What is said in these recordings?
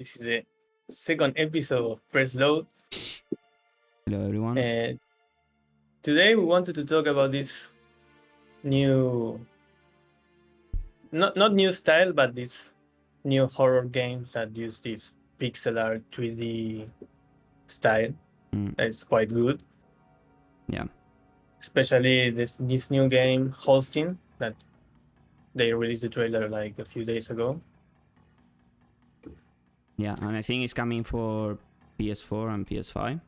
This is the second episode of Press Load. Hello, everyone. Today we wanted to talk about this new, not new style, but this new horror games that use this pixel art 3D style. That's quite good. Yeah. Especially this new game, Holstin, that they released the trailer like a few days ago. Yeah, and I think it's coming for PS4 and PS5.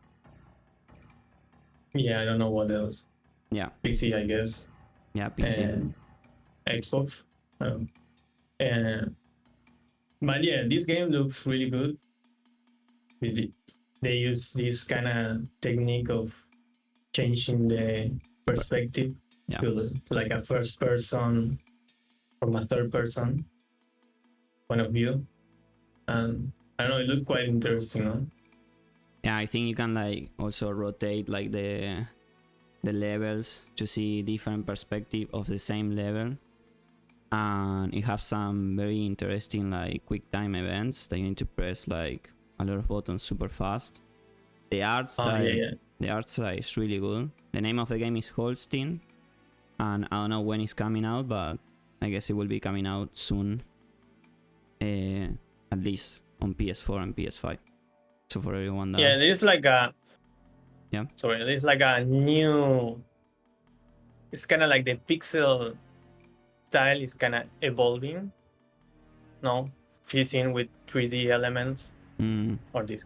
Yeah, I don't know what else. Yeah. PC, I guess. Yeah, PC. And Xbox. But yeah, this game looks really good. They use this kind of technique of changing the perspective to like a first person from a third person point of view. And I don't know, it looks quite interesting, huh? Yeah, I think you can like also rotate like the levels to see different perspective of the same level. And it has some very interesting like quick time events that you need to press like a lot of buttons super fast. The art style, the art style is really good. The name of the game is Holstin, and I don't know when it's coming out, but I guess it will be coming out soon. At least on PS4 and PS5. So for everyone that... Yeah, there's like a... Yeah. Sorry, there's like a new... It's kind of like the pixel style is kind of evolving. No? Fusing with 3D elements. Or this...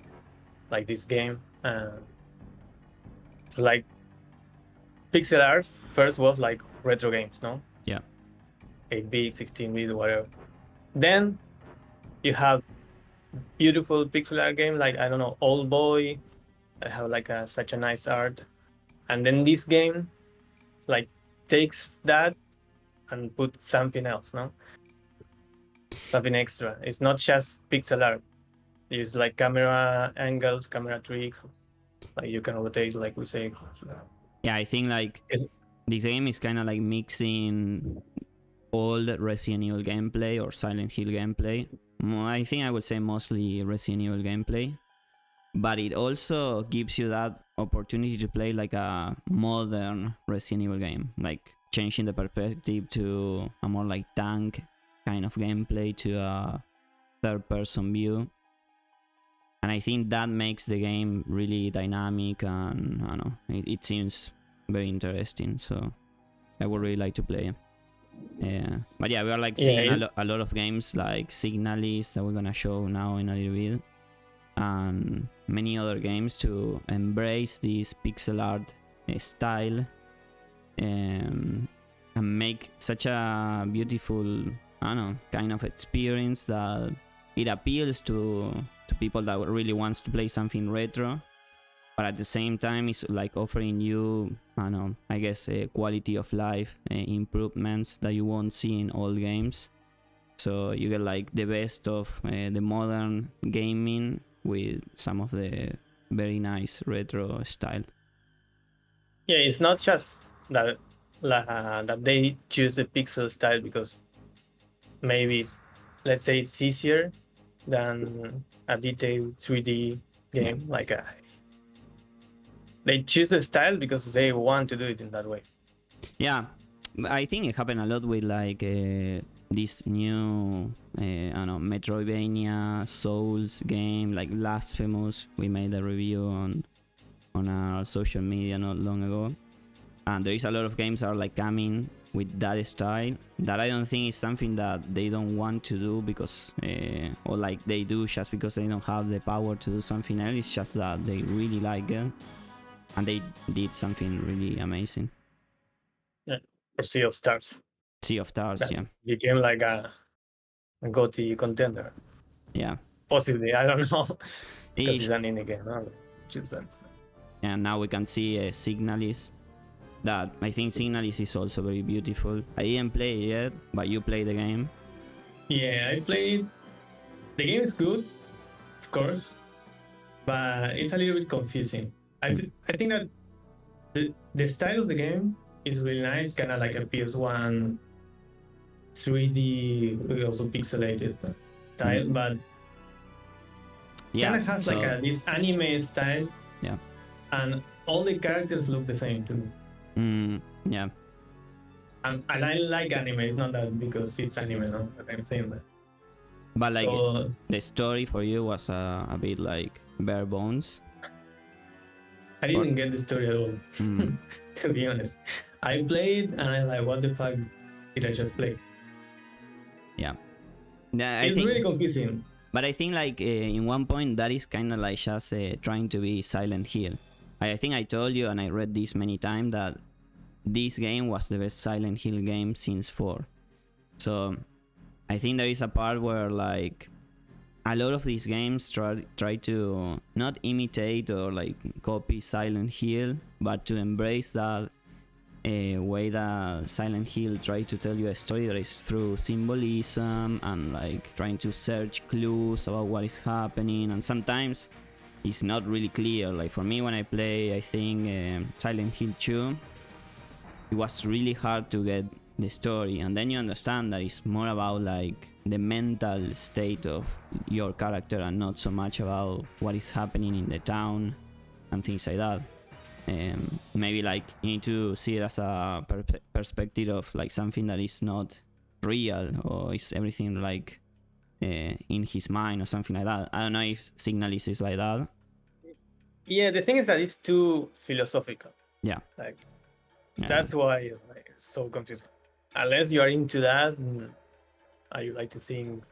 Like this game. It's like... Pixel art first was like retro games, no? Yeah. 8-bit, 16-bit, whatever. Then you have beautiful pixel art game like, I don't know, Old Boy, that have like such a nice art. And then this game like takes that and puts something else, no? Something extra. It's not just pixel art. Use like camera angles, camera tricks. Like you can rotate, like we say. Yeah, I think like this game is kind of like mixing old Resident Evil gameplay or Silent Hill gameplay. I think I would say mostly Resident Evil gameplay, but it also gives you that opportunity to play like a modern Resident Evil game, like changing the perspective to a more like tank kind of gameplay to a third-person view. And I think that makes the game really dynamic, and I don't know, it seems very interesting. So I would really like to play it. Yeah, but yeah, we are like seeing a lot of games like Signalis that we're gonna show now in a little bit, and many other games to embrace this pixel art style and make such a beautiful, I don't know, kind of experience that it appeals to people that really wants to play something retro, but at the same time it's like offering you, I don't know, I guess quality of life improvements that you won't see in old games. So you get like the best of the modern gaming with some of the very nice retro style. Yeah, it's not just that that they choose the pixel style because maybe let's say it's easier than a detailed 3D game. Like they choose a style because they want to do it in that way. Yeah, I think it happened a lot with like this new I don't know, Metroidvania Souls game like Blasphemous. We made a review on our social media not long ago, and there is a lot of games that are like coming with that style that I don't think is something that they don't want to do because or like they do just because they don't have the power to do something else. It's just that they really like it and they did something really amazing. Yeah, or Sea of Stars. Sea of Stars, that became like a GOTY contender. Yeah, possibly, I don't know, because it's an indie game. Choose that. And now we can see Signalis. That I think Signalis is also very beautiful. I didn't play it yet, but you played the game. Yeah, I played. The game is good, of course, but it's a little bit confusing. I think that the style of the game is really nice, kind of like a PS1 3D, also pixelated style, but Yeah. Kind of has So like this anime style. yeah. And all the characters look the same to me. Yeah. And I like anime. It's not that because it's anime, no, that kind of thing. But like So the story for you was a bit like bare bones. I didn't get the story at all, to be honest. I played and I like, what the fuck did I just play? Yeah. Yeah, It's really confusing. But I think like in one point that is kind of like just trying to be Silent Hill. I think I told you, and I read this many times, that this game was the best Silent Hill game since 4. So I think there is a part where like a lot of these games try to not imitate or like copy Silent Hill, but to embrace that way that Silent Hill tried to tell you a story that is through symbolism and like trying to search clues about what is happening, and sometimes it's not really clear. Like for me, when I play, I think Silent Hill 2, it was really hard to get the story, and then you understand that it's more about like the mental state of your character and not so much about what is happening in the town and things like that. Maybe like you need to see it as a perspective of like something that is not real, or is everything like in his mind or something like that. I don't know if Signalis is like that. Yeah, the thing is that it's too philosophical. Yeah. Like that's why like, it's so confusing. Unless you are into that, and you like to think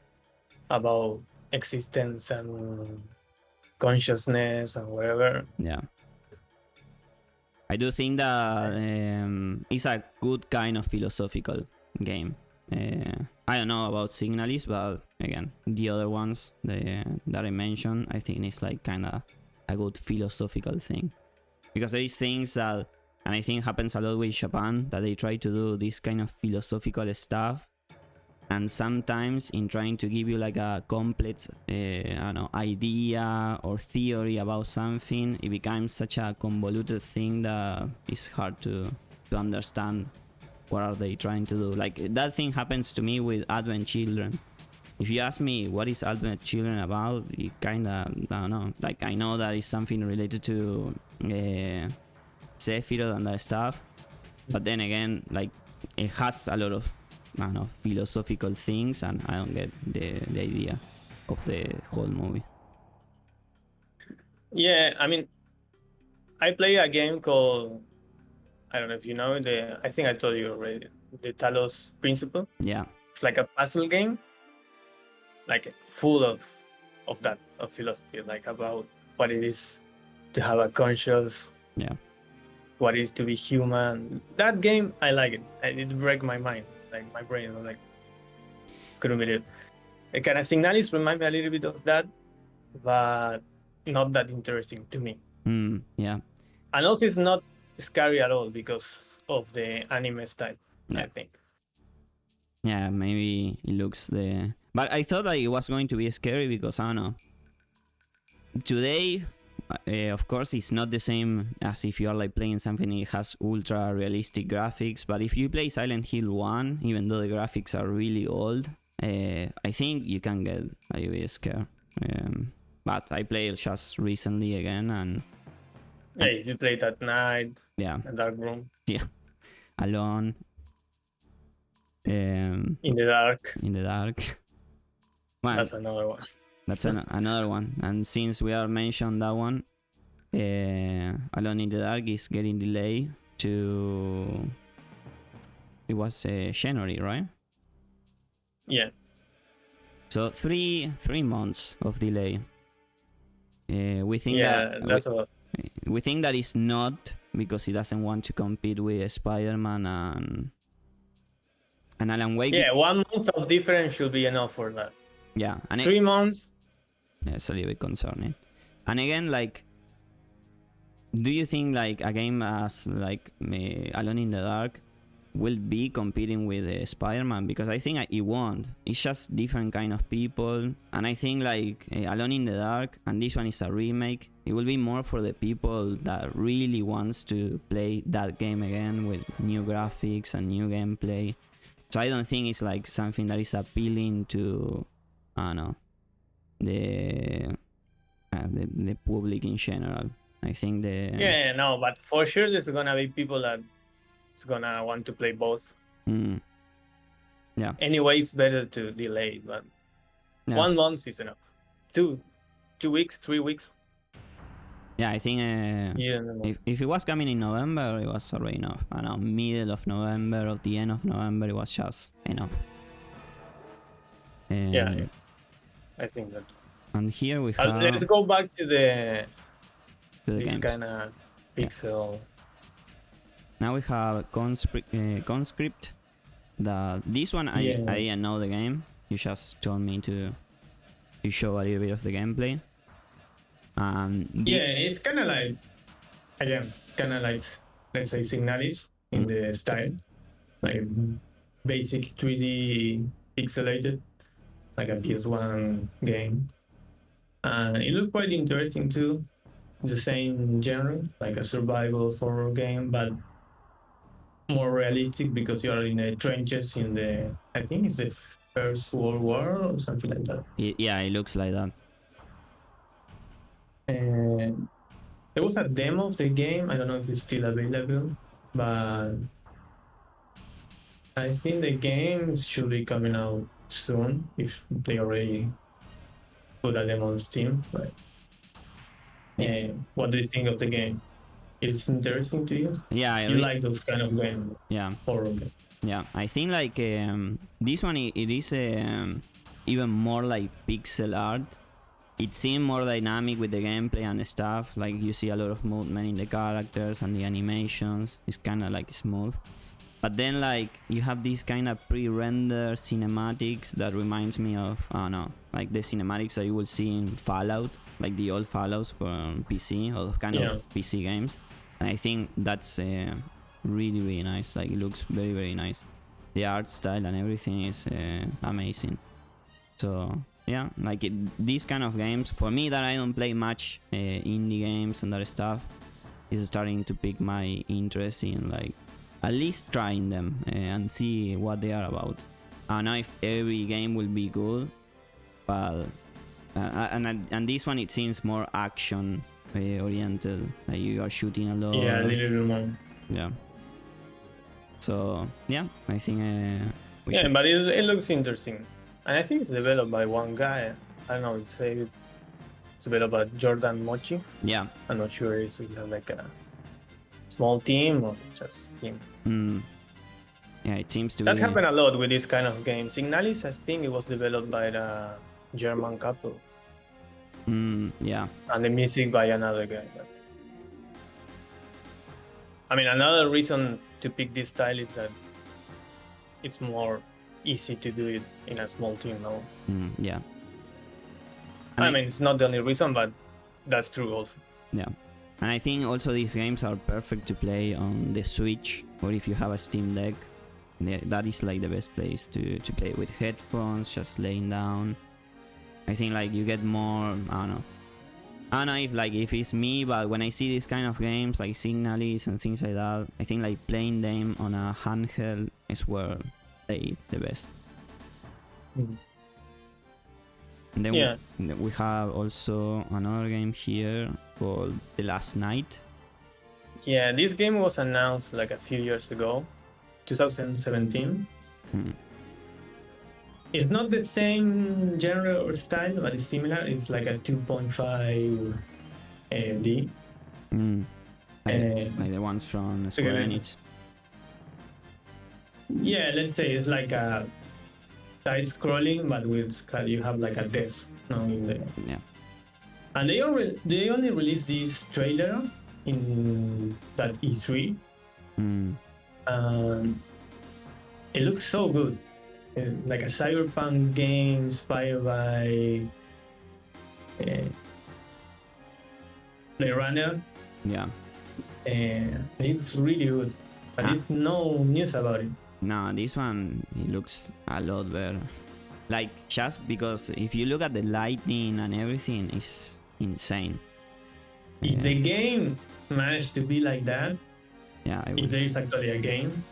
about existence and consciousness and whatever. Yeah. I do think that it's a good kind of philosophical game. I don't know about Signalis, but again, the other ones that I mentioned, I think it's like kind of a good philosophical thing. Because there is things that, and I think happens a lot with Japan, that they try to do this kind of philosophical stuff, and sometimes in trying to give you like a complex I don't know, idea or theory about something, it becomes such a convoluted thing that it's hard to understand what are they trying to do. Like that thing happens to me with Advent Children. If you ask me what is Advent Children about, it kind of, I don't know, like I know that it's something related to Sephiroth and that stuff, but then again, like it has a lot of, I don't know, philosophical things, and I don't get the idea of the whole movie. Yeah, I mean, I play a game called, I don't know if you know, I think I told you already, the Talos Principle. Yeah. It's like a puzzle game, like full of that, of philosophy, like about what it is to have a conscious. Yeah. What it is to be human. That game, I like it. It breaks my mind, like my brain. I'm like, couldn't believe it. Kind of Signalis remind me a little bit of that, but not that interesting to me. Yeah. And also, it's not scary at all because of the anime style, I think. Yeah, maybe it looks the... But I thought that it was going to be scary because, I don't know, today... of course, it's not the same as if you are like playing something that has ultra realistic graphics, but if you play Silent Hill 1, even though the graphics are really old, I think you can get a little bit scared. But I played just recently again, and if you play it at night, yeah, a dark room, yeah, alone, in the dark, well, that's another one. That's another one. And since we are mentioned that one, Alone in the Dark is getting delayed to... It was January, right? Yeah. So 3 months of delay. We think we think that is not because he doesn't want to compete with Spider-Man and Alan Wake. Yeah, 1 month of difference should be enough for that. Yeah, and 3 months. It's a little bit concerning. And again, like, do you think like a game as like Alone in the Dark will be competing with Spider-Man? Because I think it won't. It's just different kind of people, and I think like Alone in the Dark, and this one is a remake, it will be more for the people that really wants to play that game again with new graphics and new gameplay. So I don't think it's like something that is appealing to, I don't know, the public in general. I think Yeah, no, but for sure there's gonna be people that is gonna want to play both. Yeah. Anyway, it's better to delay, but 1 month is enough. 2 weeks, 3 weeks. Yeah, I think Yeah, if it was coming in November, it was already enough. I don't know, middle of November or the end of November, it was just enough. Yeah, I think that. And here we have. Let's go back to this games. kind of pixel. Now we have Conscript. This one I didn't know the game. You just told me to show a little bit of the gameplay. It's kind of like, again, let's say Signalis in the style, like basic 3D pixelated, like a PS1 game. And it looks quite interesting too. The same genre, like a survival horror game, but more realistic because you are in the trenches in the, I think it's the First World War or something like that. Yeah, it looks like that. And there was a demo of the game. I don't know if it's still available, but I think the game should be coming out soon if they already put a demo on Steam. But what do you think of the game? It's interesting to you? Yeah, you like those kind of games? Yeah, horror games. Yeah, I think like this one it is even more like pixel art. It seems more dynamic with the gameplay and stuff. Like you see a lot of movement in the characters and the animations. It's kind of like smooth. But then like you have these kind of pre-rendered cinematics that reminds me of, I don't know, like the cinematics that you will see in Fallout, like the old Fallouts from PC, or kind of PC games. And I think that's really, really nice. Like it looks very, very nice. The art style and everything is amazing. So yeah, like these kind of games, for me that I don't play much indie games and that stuff, is starting to pique my interest in like at least trying them and see what they are about. I don't know if every game will be good, but and this one it seems more action oriented. Like you are shooting a lot. Yeah, a little bit more. Yeah. So yeah, I think but it looks interesting, and I think it's developed by one guy. I don't know. It's developed by Jordan Mochi. Yeah. I'm not sure if it's like a small team or just him. Yeah, it seems to that be. That happened a lot with this kind of games. Signalis, I think it was developed by the German couple. Yeah. And the music by another guy. I mean, another reason to pick this style is that it's more easy to do it in a small team now. Yeah. I mean, it's not the only reason, but that's true also. Yeah. And I think also these games are perfect to play on the Switch, or if you have a Steam Deck. That is like the best place to play with headphones, just laying down. I think like you get more, I don't know if it's me, but when I see these kind of games like Signalis and things like that, I think like playing them on a handheld is where they the best. And then we have also another game here called The Last Night. Yeah, this game was announced like a few years ago, 2017. It's not the same genre or style, but it's similar. It's like a 2.5 D. Like the ones from Square Enix. Yeah, let's say it's like a side scrolling, but with you have like a death in there. Yeah. And they only released this trailer in that E3. It looks so good. Like a cyberpunk game inspired by Blade Runner. Yeah. And it's really good. But there's no news about it. No, this one, it looks a lot better. Like, just because if you look at the lighting and everything, it's insane. If the game managed to be like that, if there is actually a game,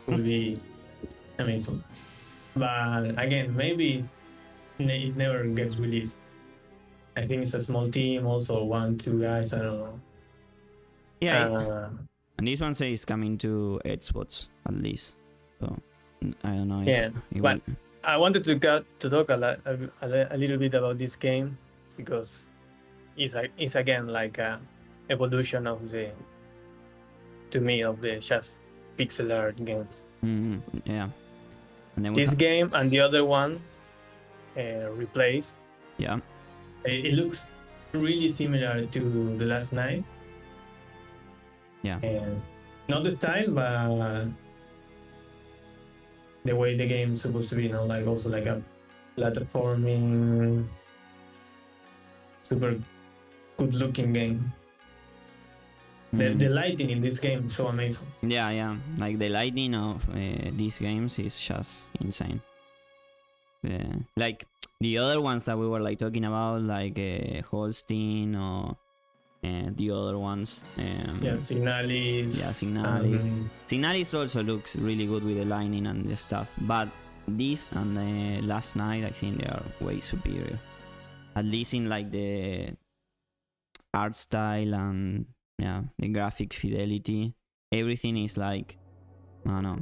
it would be amazing. But again, maybe it never gets released. I think it's a small team, also 1, 2 guys. I don't know. Yeah, and this one says coming to Xbox at least. So I don't know. Yeah, but I wanted to talk a little bit about this game because it's again like a evolution of the, to me, of the just pixel art games. Yeah, and then this game and the other one replaced. Yeah, it looks really similar to The Last Night. Yeah, and not the style, but the way the game is supposed to be, like also like a platforming, super good looking game. The lighting in this game is so amazing. Yeah, like the lighting of these games is just insane. Like the other ones that we were like talking about, like Holstin or the other ones. Signalis. Yeah, Signalis. Signalis also looks really good with the lighting and the stuff, but this and the Last Night, I think they are way superior. At least in like the art style and the graphic fidelity. Everything is like, I don't know.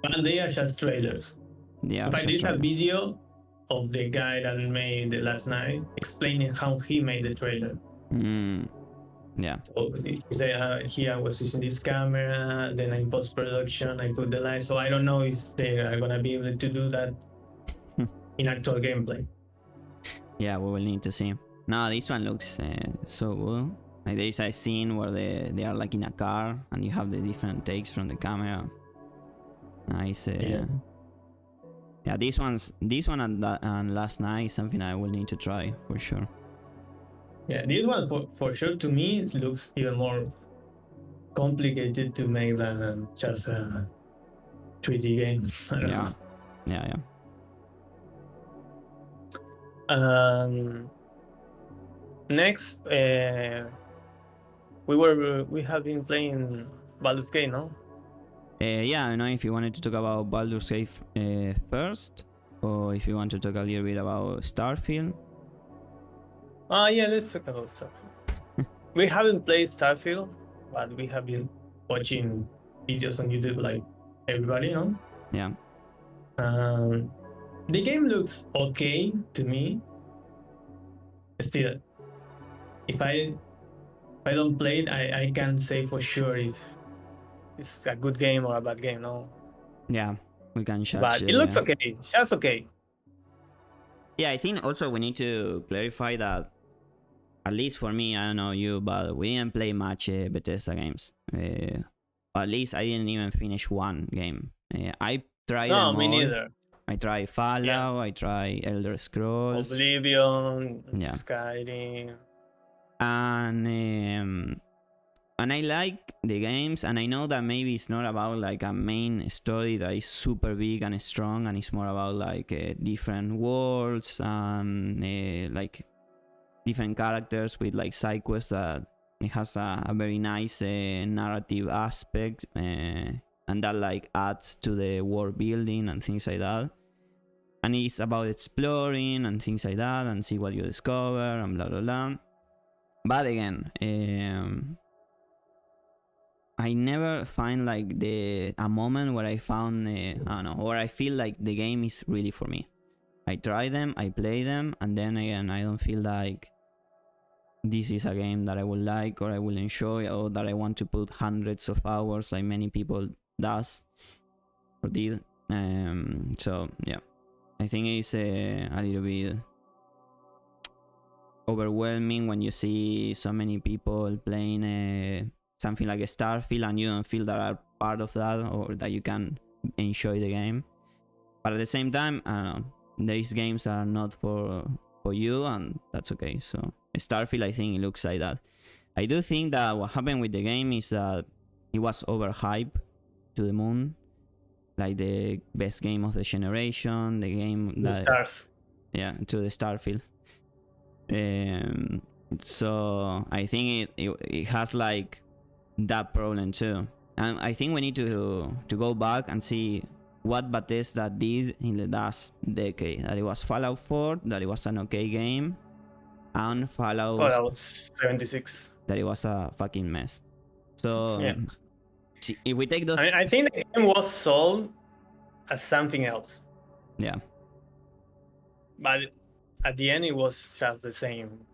And they are just trailers. Yeah. If I did a video of the guy that made The Last Night explaining how he made the trailer. Yeah. So he said here I was using this camera, then in post-production I put the light. So I don't know if they are gonna be able to do that in actual gameplay. Yeah, we will need to see. No, this one looks so good. Like there is a scene where they are like in a car and you have the different takes from the camera. Nice. Yeah, this one and Last Night is something I will need to try for sure. Yeah, this one for sure to me it looks even more complicated to make than just a 3D game. Yeah. Next, we have been playing Baldur's Gate, no? Yeah, I don't know if you wanted to talk about Baldur's Gate first, or if you want to talk a little bit about Starfield. Yeah, let's talk about Starfield. We haven't played Starfield, but we have been watching videos on YouTube like everybody, no? Yeah. The game looks okay to me. Still, if I don't play it, I can't say for sure if it's a good game or a bad game, no? Yeah, we can judge. But it looks okay, just okay. Yeah, I think also we need to clarify that, at least for me, I don't know you, but we didn't play much Bethesda games. At least I didn't even finish one game. I tried them all. Me neither. I tried Fallout, I tried Elder Scrolls, Oblivion, Skyrim, and I like the games, and I know that maybe it's not about like a main story that is super big and strong, and it's more about like different worlds and like different characters with like side quests that it has a very nice narrative aspect, and that like adds to the world building and things like that. And it's about exploring and things like that, and see what you discover and blah blah blah. But again, I never find like a moment where I found I don't know, or I feel like the game is really for me. I try them, I play them, and then again I don't feel like this is a game that I would like or I will enjoy or that I want to put hundreds of hours like many people does or did. So yeah, I think it's a little bit overwhelming when you see so many people playing something like a Starfield and you don't feel that are part of that or that you can enjoy the game. But at the same time, I don't know, there is games that are not for you, and that's okay. So Starfield, I think it looks like that. I do think that what happened with the game is that it was overhyped to the moon, like the best game of the generation, the game that stars. Yeah, to the Starfield. So I think it has like that problem too, and I think we need to go back and see what Bethesda did in the last decade. That it was Fallout 4, that it was an okay game, and Fallout 76. that it was a fucking mess. So Yeah. if we take those, I think the game was sold as something else, yeah, but at the end it was just the same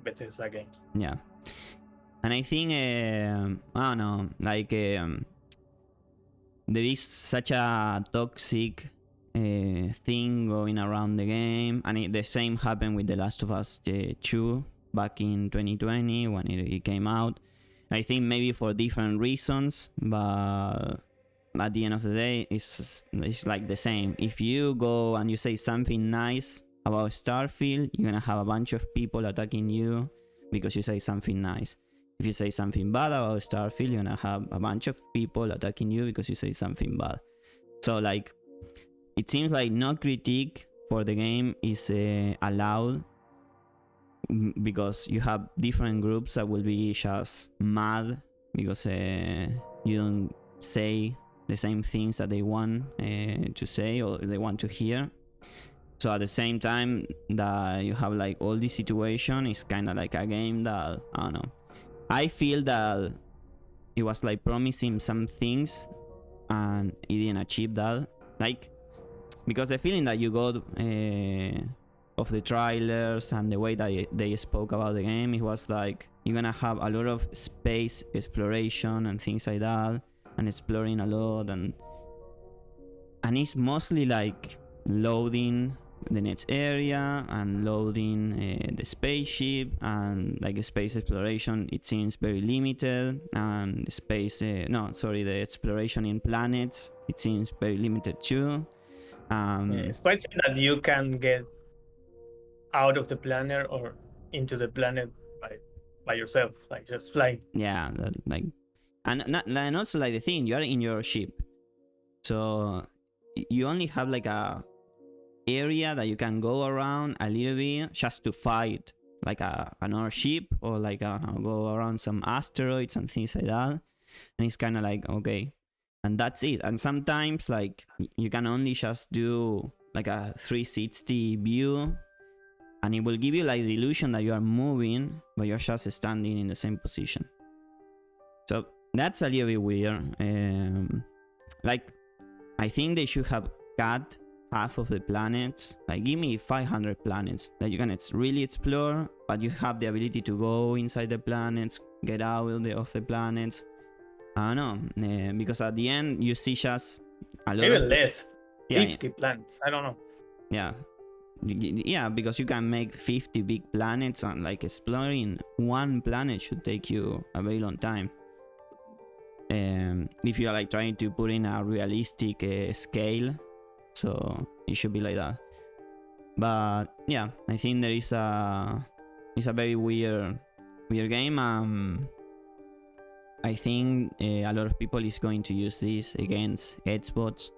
Bethesda games. yeah, and I think I don't know, like there is such a toxic thing going around the game, and the same happened with The Last of Us 2 back in 2020 when it came out. I think maybe for different reasons, but at the end of the day, it's like the same. If you go and you say something nice about Starfield, you're gonna have a bunch of people attacking you because you say something nice. If you say something bad about Starfield, you're gonna have a bunch of people attacking you because you say something bad. So like, it seems like no critique for the game is allowed, because you have different groups that will be just mad because you don't say the same things that they want to say or they want to hear. So at the same time that you have like all this situation, it's kind of like a game that, I don't know, I feel that it was like promising some things and it didn't achieve that. Like, because the feeling that you got of the trailers and the way that they spoke about the game, it was like you're gonna have a lot of space exploration and things like that, and exploring a lot, and it's mostly like loading the next area and loading the spaceship, and like space exploration, it seems very limited, and the exploration in planets, it seems very limited too. It's quite sad that you can get out of the planet or into the planet by yourself, like just flying. Yeah, like, and also like the thing, you are in your ship, so you only have like a area that you can go around a little bit just to fight like another ship, or like go around some asteroids and things like that, and it's kind of like, okay, and that's it. And sometimes like you can only just do like a 360 view, and it will give you like the illusion that you are moving, but you're just standing in the same position. So that's a little bit weird. Like, I think they should have cut half of the planets. Like, give me 500 planets that you can really explore, but you have the ability to go inside the planets, get out of the planets. I don't know, because at the end you see just a lot Even of less, 50 planets. I don't know. Yeah, because you can make 50 big planets, and like exploring one planet should take you a very long time. If you are like trying to put in a realistic scale, so it should be like that. But yeah, I think there is it's a very weird game. I think a lot of people is going to use this against Xbox,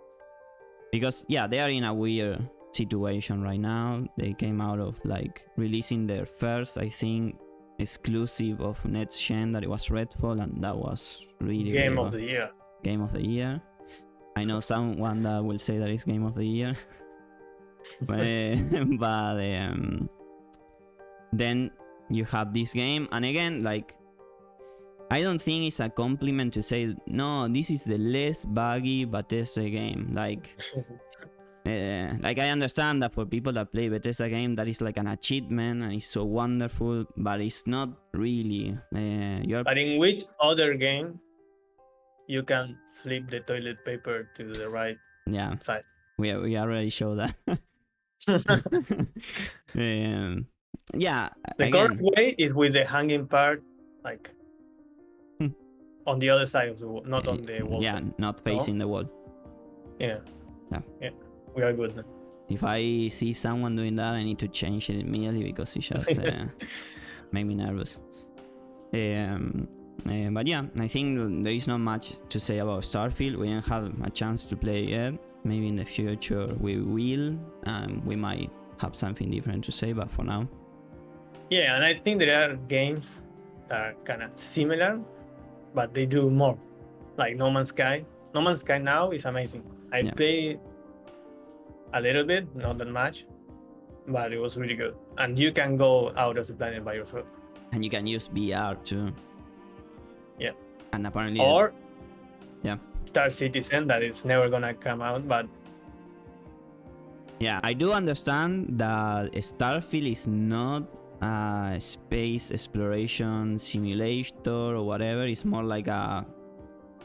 because yeah, they are in a weird situation right now. They came out of like releasing their first, I think, exclusive of next gen, that it was Redfall, and that was really Game of the year. Game of the year. I know someone that will say that it's Game of the year. but then you have this game, and again, like, I don't think it's a compliment to say, no, this is the less buggy Bethesda game. Like, like, I understand that for people that play Bethesda game, that is like an achievement and it's so wonderful, but it's not really. But in which other game you can flip the toilet paper to the right side? We already showed that. Yeah. The correct way is with the hanging part, like on the other side of the wall, not on the wall. Yeah, not facing the wall. Yeah. We are good now. If I see someone doing that, I need to change it immediately, because it just make me nervous. But yeah, I think there is not much to say about Starfield. We didn't have a chance to play it yet. Maybe in the future we will, and we might have something different to say, but for now. Yeah, and I think there are games that are kind of similar, but they do more. Like No Man's Sky. No Man's Sky now is amazing. I played a little bit, not that much, but it was really good. and you can go out of the planet by yourself. And you can use VR too. Yeah. And apparently, Or yeah, Star Citizen, that is never gonna come out, but yeah, I do understand that Starfield is not a space exploration simulator or whatever. It's more like a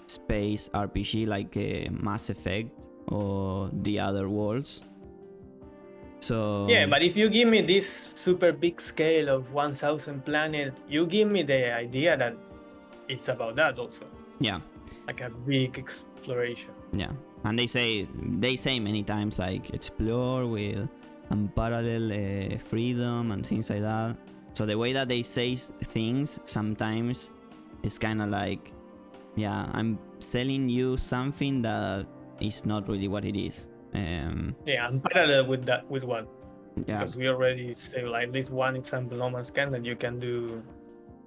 space RPG, like a Mass Effect or the other worlds. So yeah, but if you give me this super big scale of 1,000 planets, you give me the idea that it's about that also. yeah, Like a big exploration. yeah, and they say many times like explore with unparalleled freedom and things like that. So the way that they say things sometimes is kind of like, yeah, I'm selling you something that is not really what it is. Yeah, and parallel with that, with what? Yeah, Because we already say like at least one example, No Man's Sky, that you can do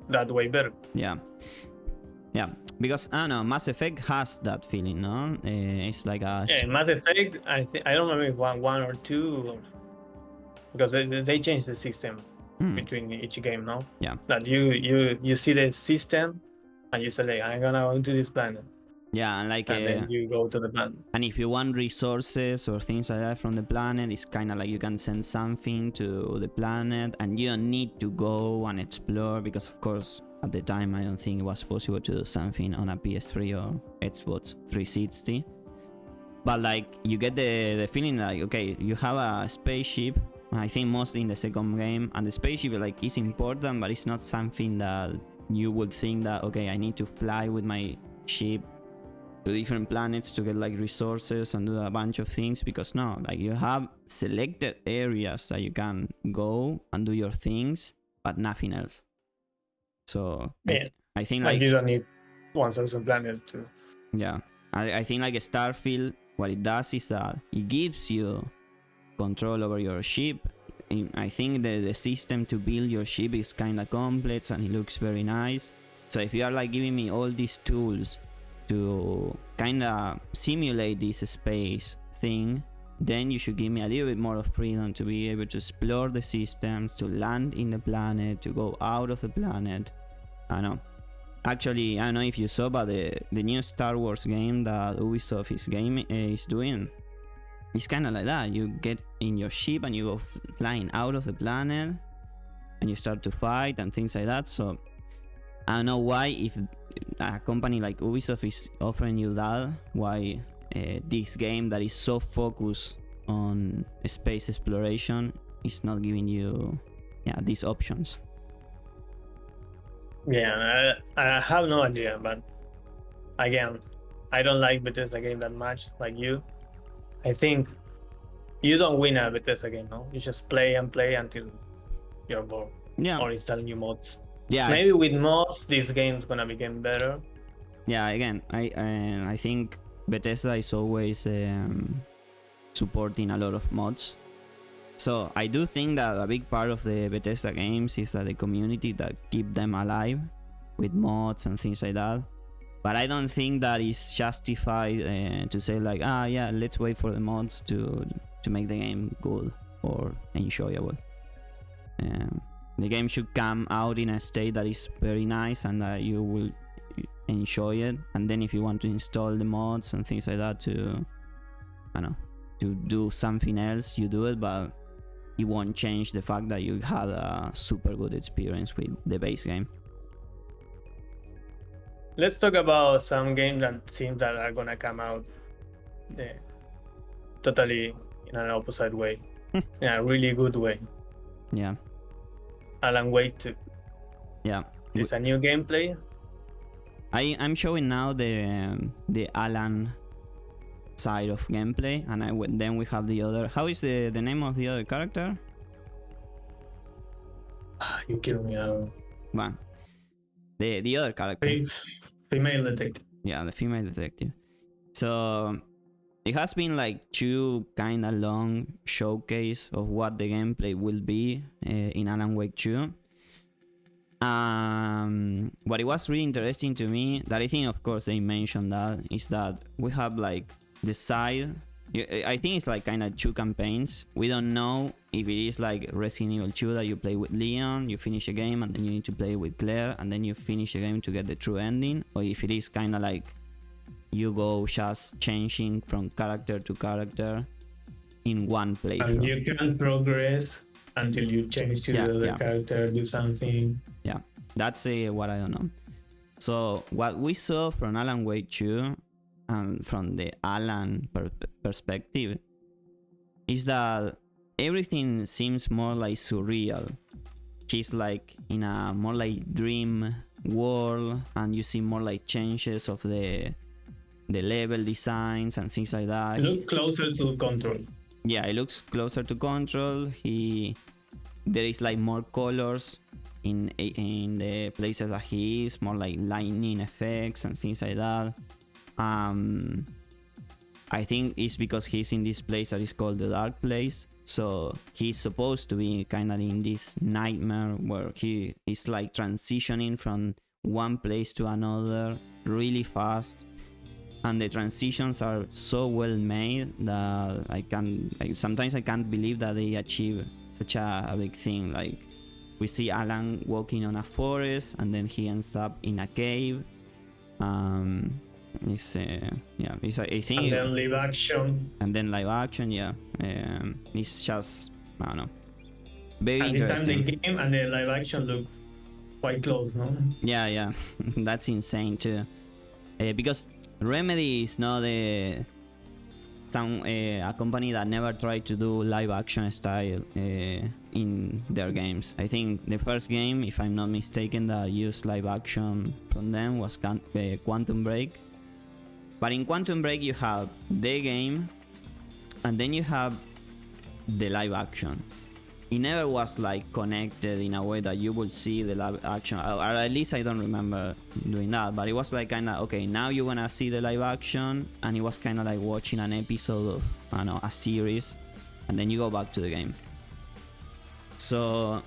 that way better. yeah, yeah. Because I don't know, Mass Effect has that feeling, no? It's like a Yeah, in Mass Effect, I don't remember if one or two, because they changed the system between each game now. Yeah. That you see the system, and you say like, I'm gonna go to this planet. Yeah, and like and then you go to the planet. And if you want resources or things like that from the planet, it's kind of like you can send something to the planet, and you don't need to go and explore, because of course at the time I don't think it was possible to do something on a PS3 or Xbox 360. But like you get the feeling like, okay, you have a spaceship. I think mostly in the second game, and the spaceship like is important, but it's not something that you would think that, okay, I need to fly with my ship to different planets to get like resources and do a bunch of things, because no, like you have selected areas that you can go and do your things, but nothing else. So yeah. I think like you don't need 1,000 planets to. Yeah, I think like Starfield, what it does is that it gives you control over your ship. I think the system to build your ship is kind of complex and it looks very nice. So if you are like giving me all these tools to kind of simulate this space thing, then you should give me a little bit more of freedom to be able to explore the systems, to land in the planet, to go out of the planet. I know. Actually, I don't know if you saw, but the new Star Wars game that Ubisoft is doing, it's kind of like that. You get in your ship and you go flying out of the planet, and you start to fight and things like that. So I don't know why, if a company like Ubisoft is offering you that, why this game that is so focused on space exploration is not giving you these options. Yeah, I have no idea, but again, I don't like Bethesda game that much, like you. I think you don't win a Bethesda game, no? You just play and play until you're bored. Yeah. Or install new mods. Yeah. Maybe with mods, this game's gonna become better. Yeah, again, I think Bethesda is always supporting a lot of mods. So I do think that a big part of the Bethesda games is that the community that keep them alive with mods and things like that. But I don't think that is justified to say like, yeah, let's wait for the mods to make the game good or enjoyable. The game should come out in a state that is very nice and that you will enjoy it. And then if you want to install the mods and things like that to do something else, you do it, but it won't change the fact that you had a super good experience with the base game. Let's talk about some games that seem that are gonna come out totally in an opposite way, in a really good way. Yeah. Alan Wake 2. Yeah. It's a new gameplay. I'm showing now the Alan side of gameplay, and then we have the other. How is the name of the other character? You kill me now. Well, the other character. Female detective. Yeah, the female detective. So it has been like 2 kind of long showcase of what the gameplay will be in Alan Wake 2. What it was really interesting to me, that I think of course they mentioned that, is that we have like the side I think it's like kind of two campaigns. We don't know if it is like Resident Evil 2 that you play with Leon, you finish a game, and then you need to play with Claire, and then you finish a game to get the true ending, or if it is kind of like you go just changing from character to character in one playthrough. And you can progress until you change to the other character, do something. Yeah, that's what I don't know. So what we saw from Alan Wake 2 and from the Alan perspective is that everything seems more like surreal. He's like in a more like dream world, and you see more like changes of the level designs and things like that. It looks closer to Control. Yeah, it looks closer to Control. There is like more colors in the places that he is, more like lightning effects and things like that. I think it's because he's in this place that is called the Dark Place. So he's supposed to be kind of in this nightmare where he is like transitioning from one place to another really fast. And the transitions are so well made that sometimes I can't believe that they achieve such a big thing. Like we see Alan walking on a forest, and then he ends up in a cave. It's I think. And then live action. And then live action, yeah. It's just, I don't know, very At interesting. the time the game and the live action look quite close, no? Yeah, that's insane too. Because Remedy is not a company that never tried to do live action style in their games. I think the first game, if I'm not mistaken, that used live action from them was Quantum Break. But in Quantum Break you have the game, and then you have the live action. It never was like connected in a way that you would see the live action, or at least I don't remember doing that. But it was like kind of, okay, now you're gonna see the live action, and it was kind of like watching an episode of, I don't know, a series, and then you go back to the game. So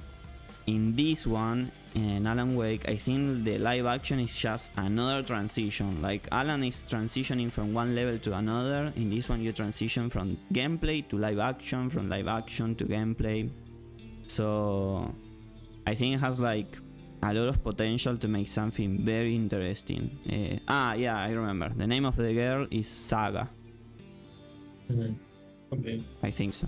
in this one, in Alan Wake, I think the live action is just another transition. Like Alan is transitioning from one level to another. In this one you transition from gameplay to live action, from live action to gameplay. So I think it has like a lot of potential to make something very interesting. Yeah, I remember. The name of the girl is Saga. Mm-hmm. Okay. I think so.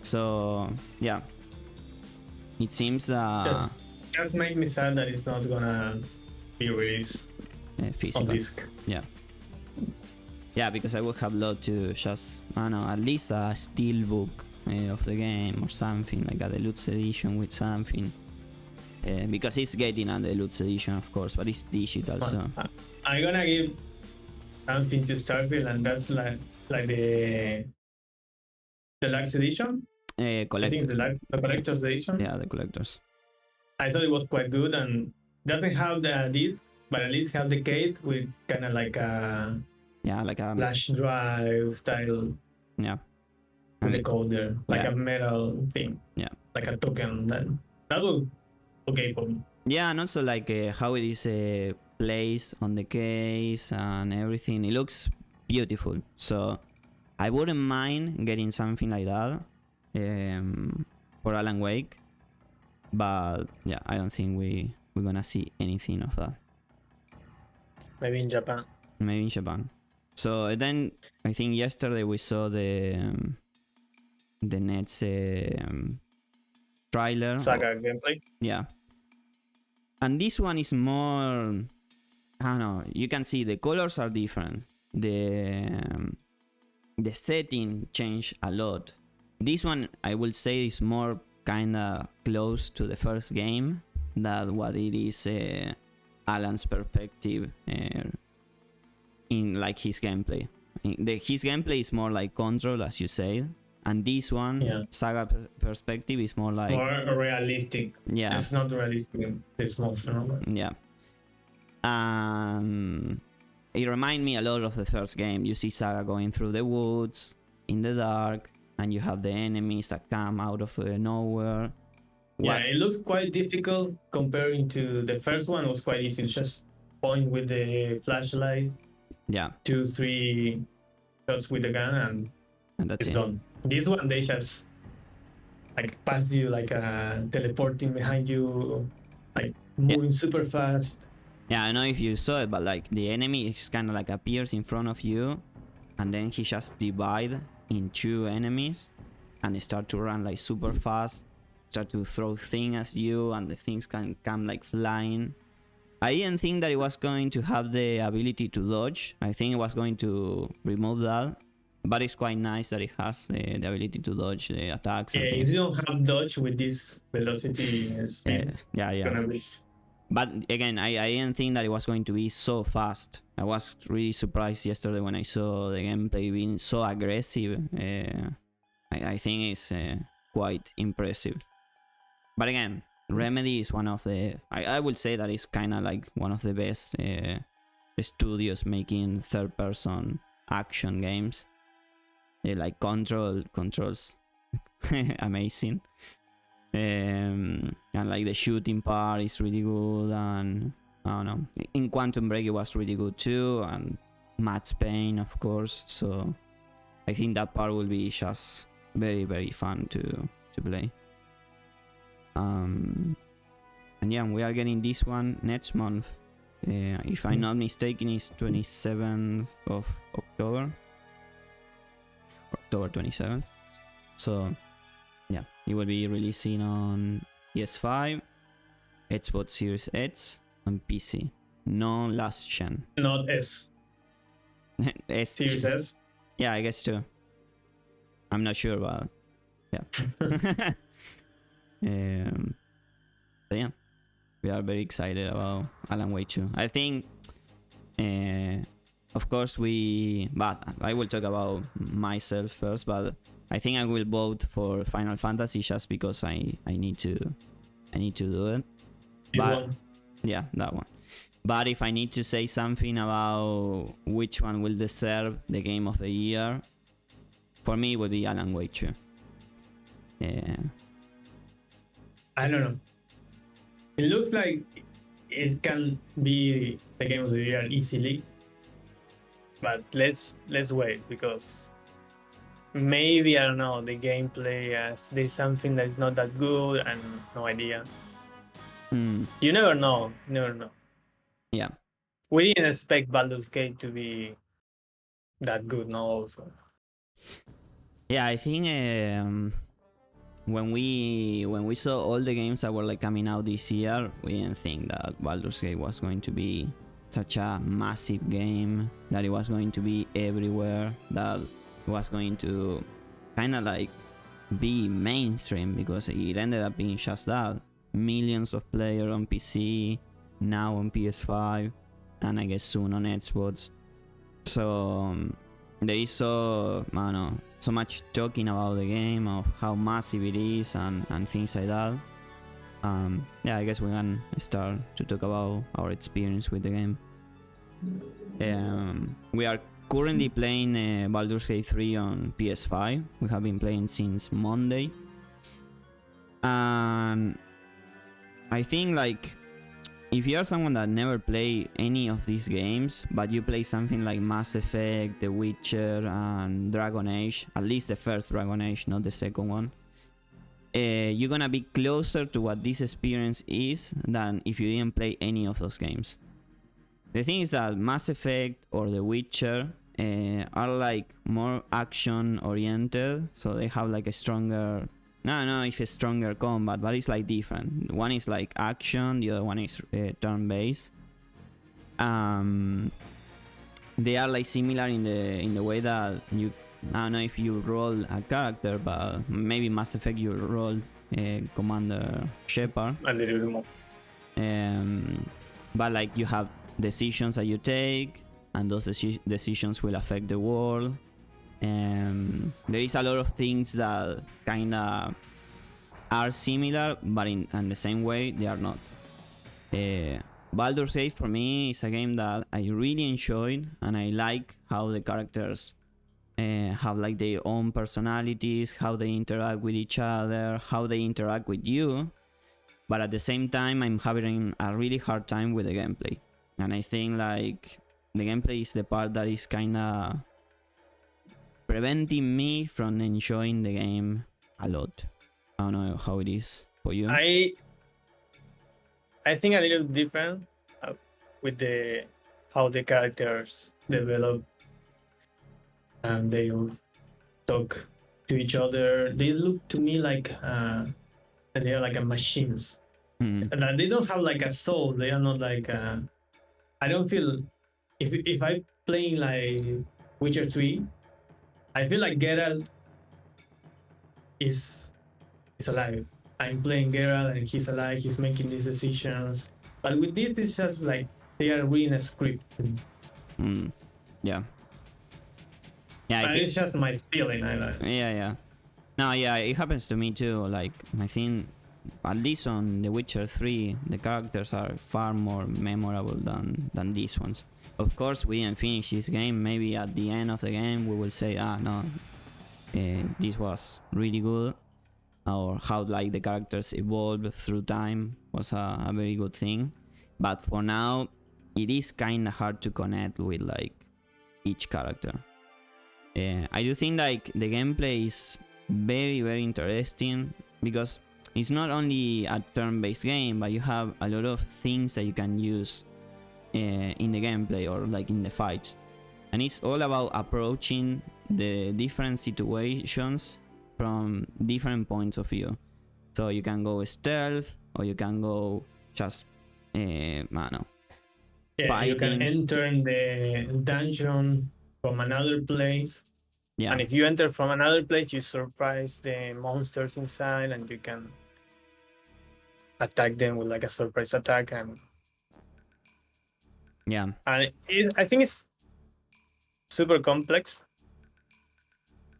So yeah, it seems that just make me sad that it's not gonna be released physical. on disc. Yeah, because I would have loved to just, I don't know, at least a steel book of the game or something, like a deluxe edition with something. Because it's getting a deluxe edition, of course, but it's digital. So I'm gonna give something to Starfield, and that's like the deluxe edition. I think it's the collector's edition. Yeah, the collector's. I thought it was quite good, and doesn't have the disc, but at least have the case with kind of like a flash drive style. Yeah. With the code there, like a metal thing. Yeah. Like a token. That was okay for me. Yeah, and also like how it is placed on the case and everything. It looks beautiful. So I wouldn't mind getting something like that for Alan Wake. But yeah, I don't think we're gonna see anything of that. Maybe in Japan. So then I think yesterday we saw the next trailer. Saga gameplay. Yeah. And this one is more, I don't know, you can see the colors are different. The setting changed a lot. This one I will say is more kinda close to the first game than what it is Alan's perspective in like his gameplay. His gameplay is more like Control, as you say, and this one, Saga perspective, is more like more realistic. Yeah, it's not realistic. It's monster. Yeah, it reminds me a lot of the first game. You see Saga going through the woods in the dark, and you have the enemies that come out of nowhere. Yeah, it looks quite difficult comparing to the first one. It was quite easy, just point with the flashlight. Yeah, 2-3 shots with the gun and that's it's it. done. This one they just like pass you like teleporting behind you, like moving super fast. Yeah, I don't know if you saw it, but like the enemy is kind of like appears in front of you, and then he just divide in two enemies, and they start to run like super fast, start to throw things at you, and the things can come like flying. I didn't think that it was going to have the ability to dodge. I think it was going to remove that. But it's quite nice that it has the ability to dodge the attacks and Yeah, things. if you don't have dodge with this velocity and speed, Yeah. gonna be. But again, I didn't think that it was going to be so fast. I was really surprised yesterday when I saw the gameplay being so aggressive. I think it's quite impressive. But again, Remedy is one of the... I would say that it's kind of like one of the best studios making third-person action games. Like controls amazing. And like the shooting part is really good, and I don't know, in Quantum Break it was really good too, and Max Payne of course, so I think that part will be just very very fun to play. And yeah, we are getting this one next month, if I'm not mistaken it's 27th of October 27th, so yeah, it will be releasing on PS5, Xbox Series X, and PC. No last gen. Not S. S. Series S. Yeah, I guess too. I'm not sure, but yeah. So yeah, we are very excited about Alan Wake 2. I think, of course, but I will talk about myself first, but I think I will vote for Final Fantasy just because I need to do it. But one. yeah, that one. But if I need to say something about which one will deserve the game of the year, for me it would be Alan Wake 2. Yeah. I don't know. It looks like it can be the game of the year easily, but let's wait, because maybe, I don't know, the gameplay, there's something that is not that good, and no idea. You never know. Yeah. We didn't expect Baldur's Gate to be that good, no, also. Yeah, I think when we saw all the games that were like coming out this year, we didn't think that Baldur's Gate was going to be such a massive game, that it was going to be everywhere, that it was going to kind of like be mainstream, because it ended up being just that. Millions of players on PC, now on PS5, and I guess soon on Xbox. So there is so much talking about the game, of how massive it is, and things like that. Yeah, I guess we can start to talk about our experience with the game. We are currently playing Baldur's Gate 3 on PS5. We have been playing since Monday, and I think like if you are someone that never played any of these games, but you play something like Mass Effect, The Witcher, and Dragon Age, at least the first Dragon Age, not the second one, you're gonna be closer to what this experience is than if you didn't play any of those games. The thing is that Mass Effect or The Witcher are like more action oriented, so they have like a stronger... I don't know if it's stronger combat, but it's like different. One is like action, the other one is turn-based. They are like similar in the way that you... I don't know if you roll a character, but maybe Mass Effect you roll Commander Shepard. A little bit more. But like you have decisions that you take, and those decisions will affect the world. There is a lot of things that kind of are similar, but in the same way they are not. Baldur's Gate for me is a game that I really enjoyed, and I like how the characters have like their own personalities, how they interact with each other, how they interact with you. But at the same time, I'm having a really hard time with the gameplay, and I think like the gameplay is the part that is kind of preventing me from enjoying the game a lot. I don't know how it is for you. I think a little different with the how the characters develop and they talk to each other. They look to me like they are like a machines, and they don't have like a soul. They are not like I don't feel if I playing like Witcher 3, I feel like Geralt is alive. I'm playing Geralt and he's alive. He's making these decisions. But with this, it's just like they are reading a script. Yeah. Yeah, But it's just my feeling. I don't know. Yeah. No, yeah, it happens to me too. Like, I think at least on The Witcher 3, the characters are far more memorable than these ones. Of course, we didn't finish this game. Maybe at the end of the game, we will say, no, this was really good. Or how like the characters evolve through time was a very good thing. But for now, it is kind of hard to connect with like each character. I do think like the gameplay is very, very interesting because it's not only a turn-based game, but you have a lot of things that you can use in the gameplay or like in the fights, and it's all about approaching the different situations from different points of view. So you can go stealth, or you can go just I don't know. Yeah, you can enter in the dungeon from another place. Yeah. And if you enter from another place, you surprise the monsters inside, and you can attack them with like a surprise attack. And yeah, and I think it's super complex,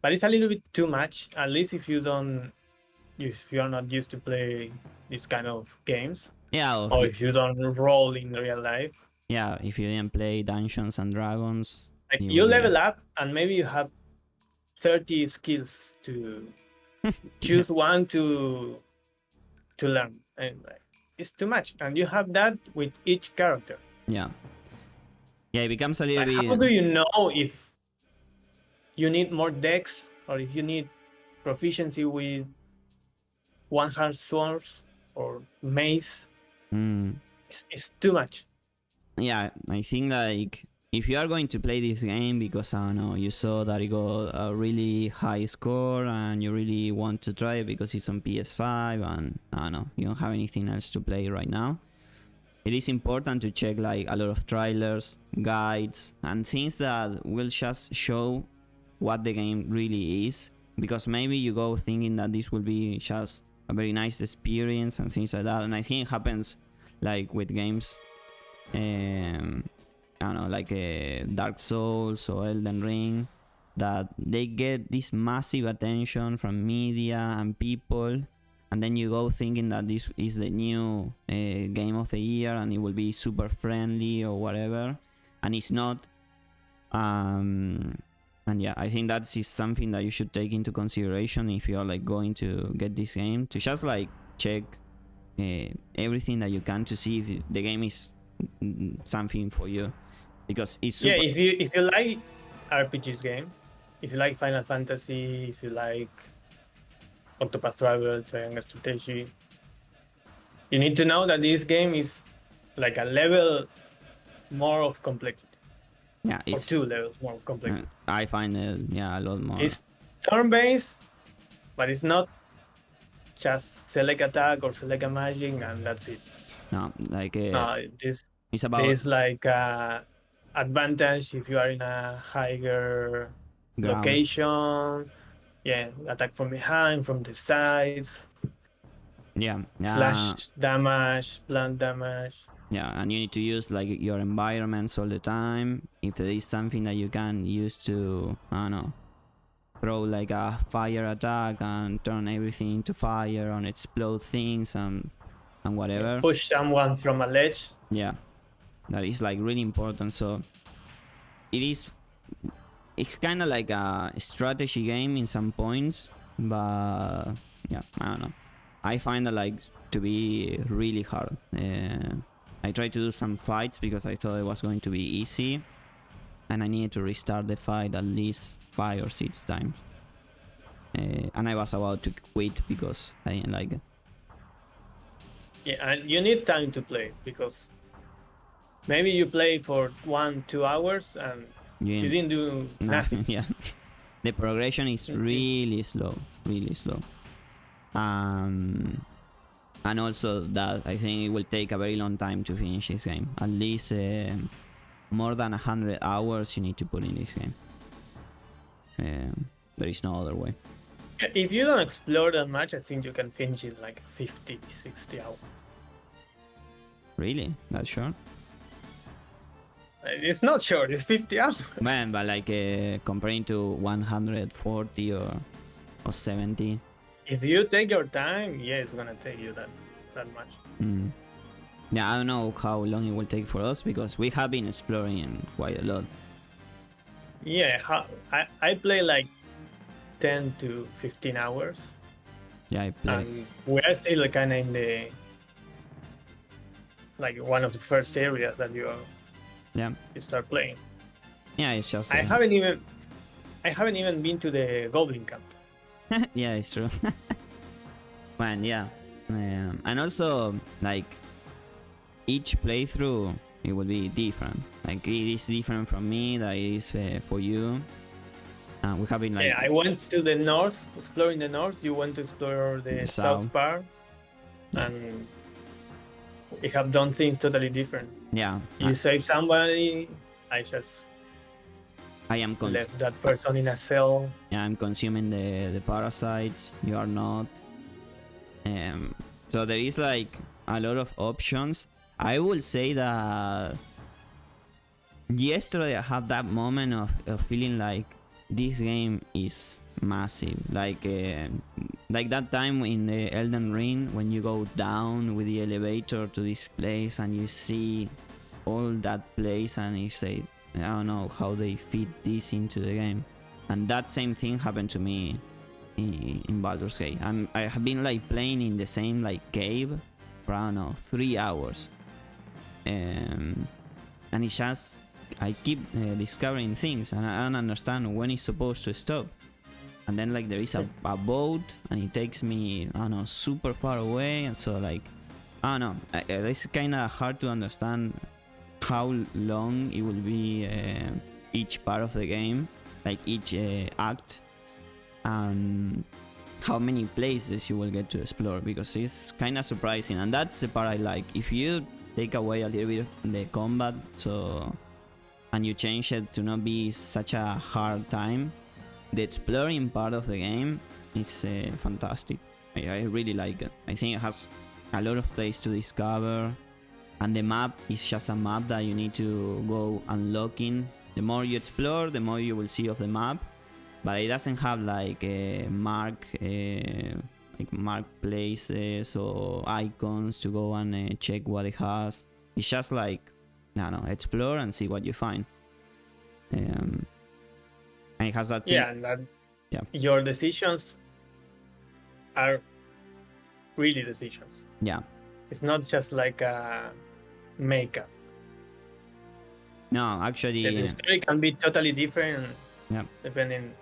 but it's a little bit too much. At least if you are not used to play this kind of games. Yeah. Or if you don't roll in real life. Yeah, if you didn't play Dungeons and Dragons. Like you level up and maybe you have 30 skills to choose one to learn. And it's too much. And you have that with each character. Yeah. Yeah, it becomes a little bit... How do you know if you need more dex or if you need proficiency with one-hand swords or mace? It's too much. Yeah, I think like if you are going to play this game because I don't know, you saw that it got a really high score and you really want to try it because it's on PS5 and I don't know, you don't have anything else to play right now, it is important to check like a lot of trailers, guides, and things that will just show what the game really is, because maybe you go thinking that this will be just a very nice experience and things like that, and I think it happens like with games I don't know, like Dark Souls or Elden Ring, that they get this massive attention from media and people, and then you go thinking that this is the new game of the year and it will be super friendly or whatever, and it's not. And yeah, I think that is something that you should take into consideration if you are like going to get this game, to just like check everything that you can to see if the game is something for you, because it's super... Yeah, if you like RPGs game, if you like Final Fantasy, if you like Octopath Traveler, Triangle Strategy, you need to know that this game is like a level more of complexity. Yeah, it's 2 levels more of complexity. I find it a lot more. It's turn-based, but it's not just select attack or select a magic and that's it. No, like it's about this like advantage if you are in a higher location. Yeah, attack from behind, from the sides. Yeah. Slash damage, blunt damage. Yeah, and you need to use like your environments all the time. If there is something that you can use to, I don't know, throw like a fire attack and turn everything into fire and explode things and whatever. Push someone from a ledge. Yeah, that is like really important. So it's kind of like a strategy game in some points, but yeah, I don't know. I find it like to be really hard. I tried to do some fights because I thought it was going to be easy, and I needed to restart the fight at least 5 or 6 times. And I was about to quit because I didn't like it. Yeah, and you need time to play, because maybe you play for 1-2 hours and you didn't do nothing. Yeah. The progression is really slow, really slow. And also that I think it will take a very long time to finish this game. At least more than 100 hours you need to put in this game. There is no other way. If you don't explore that much, I think you can finish it like 50, 60 hours. Really? That short? It's not short, it's 50 hours. Man, but like comparing to 140 or 70. If you take your time, yeah, it's gonna take you that much. Yeah, I don't know how long it will take for us because we have been exploring quite a lot. Yeah, I play like 10 to 15 hours. Yeah, I play. And we are still kind of in the like one of the first areas that you start playing. Yeah, it's just. I haven't even been to the Goblin Camp. Yeah, it's true. Man, yeah, and also like each playthrough it will be different. Like it is different from me that it is for you. We have been like. Yeah, I went to the north, exploring the north. You went to explore the south part, and we have done things totally different. Yeah. You save somebody. I am left that person in a cell. Yeah, I'm consuming the parasites. You are not. So there is like a lot of options. I will say that yesterday I had that moment of feeling like this game is massive. Like that time in the Elden Ring when you go down with the elevator to this place and you see all that place and you say, I don't know how they fit this into the game. And that same thing happened to me in Baldur's Gate. I have been like playing in the same like cave for, I don't know, 3 hours. And it's just I keep discovering things and I don't understand when it's supposed to stop. And then like there is a boat and it takes me, I don't know, super far away. And so like, I don't know, it's kind of hard to understand how long it will be each part of the game, like each act, and how many places you will get to explore, because it's kind of surprising. And that's the part I like. If you take away a little bit of the combat, so and you change it to not be such a hard time, the exploring part of the game is fantastic. I really like it. I think it has a lot of place to discover, and the map is just a map that you need to go unlocking. The more you explore, the more you will see of the map, but it doesn't have like mark places or icons to go and check what it has. It's just like, I don't know, explore and see what you find. And it has that thing. Yeah, and that your decisions are really decisions. Yeah. It's not just like a makeup. No, actually, the story can be totally different. Yeah. Depending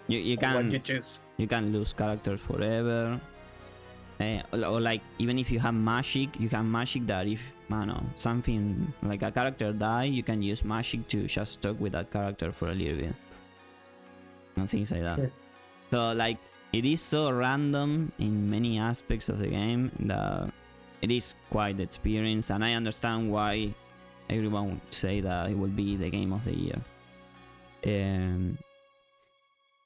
on what you choose. You can lose characters forever. Or like, even if you have magic, you can magic that if, I don't know, something like a character die, you can use magic to just talk with that character for a little bit. And things like that. Sure. So like, it is so random in many aspects of the game that it is quite the experience, and I understand why everyone would say that it will be the game of the year.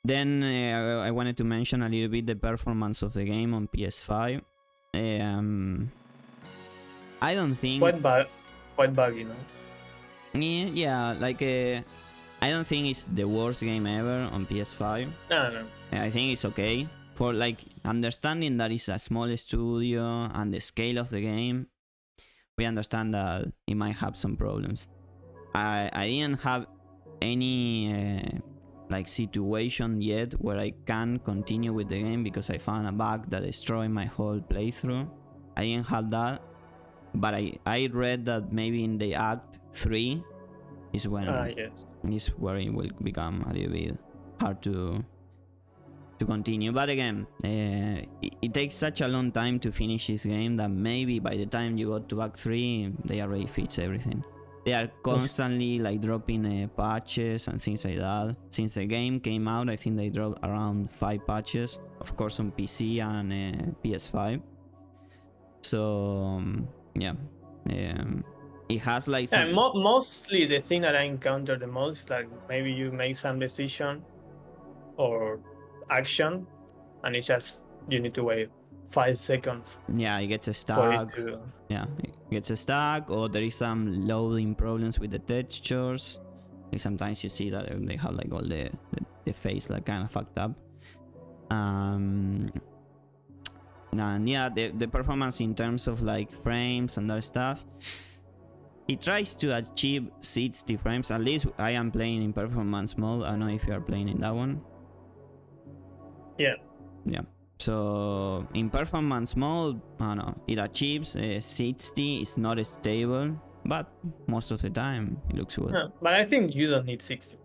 Then I wanted to mention a little bit the performance of the game on PS5. I don't think... Quite buggy, no? Yeah, like... I don't think it's the worst game ever on PS5. No. I think it's okay. For like understanding that it's a small studio and the scale of the game, we understand that it might have some problems. I didn't have any like situation yet where I can continue with the game because I found a bug that destroyed my whole playthrough. I didn't have that, but I read that maybe in the Act 3 is when yes. is where it will become a little bit hard to continue. But again, it takes such a long time to finish this game that maybe by the time you go to Act 3, they already fix everything. They are constantly like dropping patches and things like that. Since the game came out, I think they dropped around 5 patches, of course on PC and PS5. So yeah, it has like some... And mostly the thing that I encounter the most is like maybe you make some decision or action, and it's just you need to wait 5 seconds. Yeah, it gets stuck. To... Yeah, it gets stuck, or there is some loading problems with the textures. Like sometimes you see that they have like all the face like kind of fucked up. And yeah, the performance in terms of like frames and that stuff, it tries to achieve 60 frames. At least I am playing in performance mode. I don't know if you are playing in that one. Yeah. So in performance mode, I don't know, it achieves 60. It's not stable, but most of the time it looks good. No, but I think you don't need 60.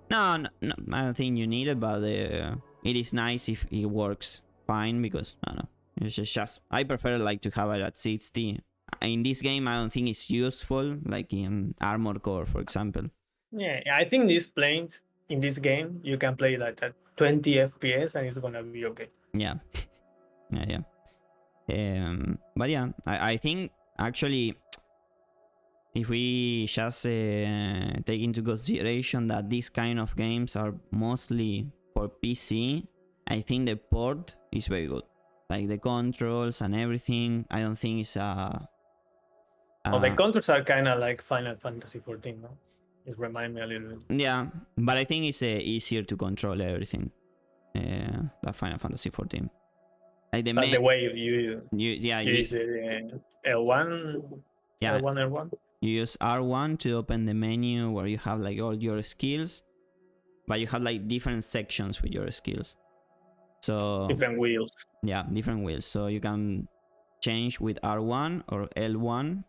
No, I don't think you need it, but it is nice if it works fine, because I don't know, it's just I prefer like to have it at 60. In this game, I don't think it's useful, like in Armored Core, for example. Yeah, I think these planes in this game you can play like at 20 FPS and it's gonna be okay. Yeah. But yeah, I think actually, if we just take into consideration that these kind of games are mostly for PC, I think the port is very good. Like the controls and everything, I don't think it's the controls are kind of like Final Fantasy 14, no? It reminds me a little bit. Yeah, but I think it's easier to control everything. That Final Fantasy 14. Like the way you use L1. Yeah, L1. You use R1 to open the menu where you have like all your skills, but you have like different sections with your skills. So different wheels. Yeah, different wheels. So you can change with R1 or L1,